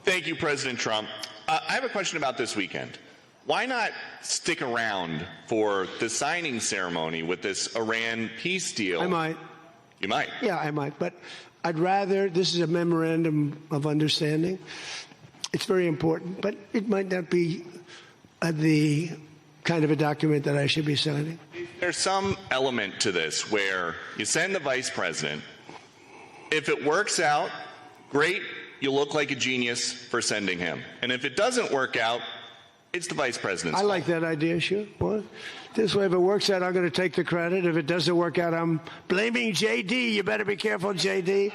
Thank you, President Trump. I have a question about this weekend. Why not stick around for the signing ceremony with this Iran peace deal? I might. You might? Yeah, I might. But I'd rather, this is a memorandum of understanding. It's very important, but it might not be the kind of a document that I should be signing. There's some element to this where you send the vice president. If it works out, great, you look like a genius for sending him. And if it doesn't work out, it's the vice president's fault. I like that idea, sure. What? This way, if it works out, I'm going to take the credit. If it doesn't work out, I'm blaming J.D. You better be careful, J.D.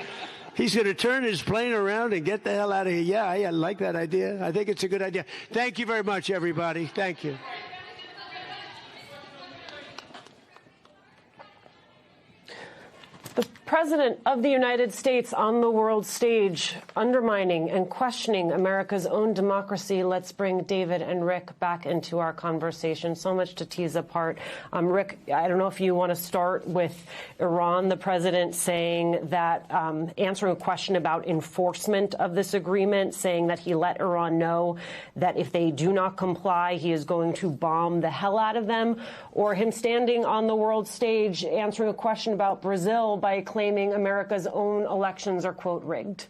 He's going to turn his plane around and get the hell out of here. Yeah, I like that idea. I think it's a good idea. Thank you very much, everybody. Thank you. The President of the United States on the world stage, undermining and questioning America's own democracy. Let's bring David and Rick back into our conversation. So much to tease apart. Rick, I don't know if you want to start with Iran, the president saying that, answering a question about enforcement of this agreement, saying that he let Iran know that if they do not comply, he is going to bomb the hell out of them, or him standing on the world stage answering a question about Brazil by claiming America's own elections are, quote, rigged.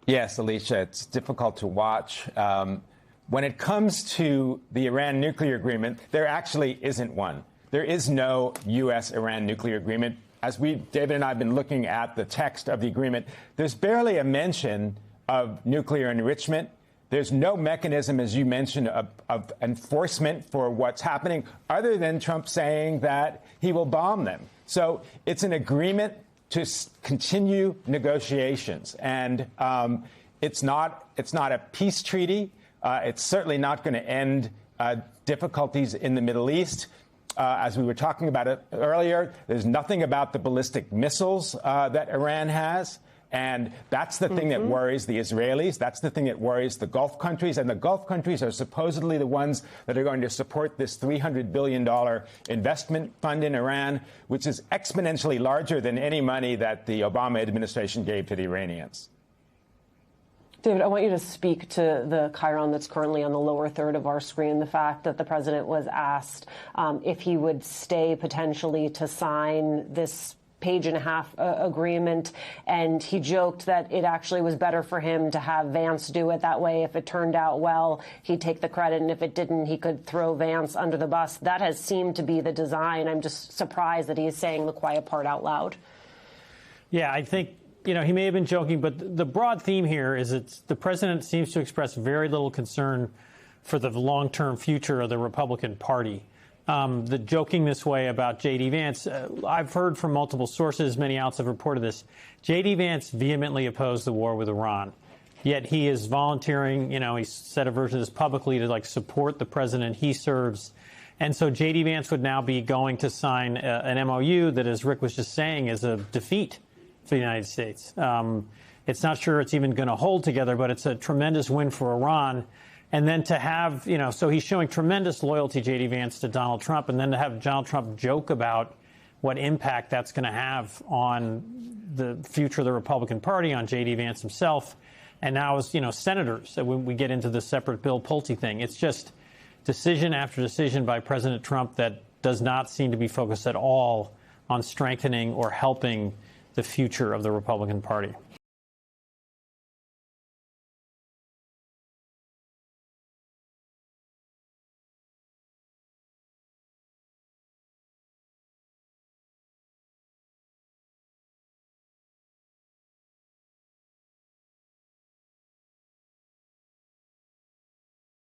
Yes, Alicia, it's difficult to watch. When it comes to the Iran nuclear agreement, there actually isn't one. There is no U.S.-Iran nuclear agreement. As David and I have been looking at the text of the agreement, there's barely a mention of nuclear enrichment. There's no mechanism, as you mentioned, of enforcement for what's happening, other than Trump saying that he will bomb them. So it's an agreement to continue negotiations, and it's not a peace treaty. It's certainly not going to end difficulties in the Middle East. As we were talking about it earlier, there's nothing about the ballistic missiles that Iran has. And that's the thing that worries the Israelis. That's the thing that worries the Gulf countries. And the Gulf countries are supposedly the ones that are going to support this $300 billion investment fund in Iran, which is exponentially larger than any money that the Obama administration gave to the Iranians. David, I want you to speak to the chyron that's currently on the lower third of our screen, the fact that the president was asked if he would stay potentially to sign this page-and-a-half agreement, and he joked that it actually was better for him to have Vance do it. That way, if it turned out well, he'd take the credit, and if it didn't, he could throw Vance under the bus. That has seemed to be the design. I'm just surprised that he is saying the quiet part out loud. Yeah, I think, he may have been joking, but the broad theme here is the president seems to express very little concern for the long-term future of the Republican Party. The joking this way about J.D. Vance, I've heard from multiple sources, many outlets have reported this. J.D. Vance vehemently opposed the war with Iran, yet he is volunteering, he said a version of this publicly to support the president he serves. And so J.D. Vance would now be going to sign an MOU that, as Rick was just saying, is a defeat for the United States. It's not sure it's even going to hold together, but it's a tremendous win for Iran. And then to have, so he's showing tremendous loyalty, J.D. Vance, to Donald Trump, and then to have Donald Trump joke about what impact that's going to have on the future of the Republican Party, on J.D. Vance himself, and now as, senators, when we get into the separate Bill Pulte thing. It's just decision after decision by President Trump that does not seem to be focused at all on strengthening or helping the future of the Republican Party.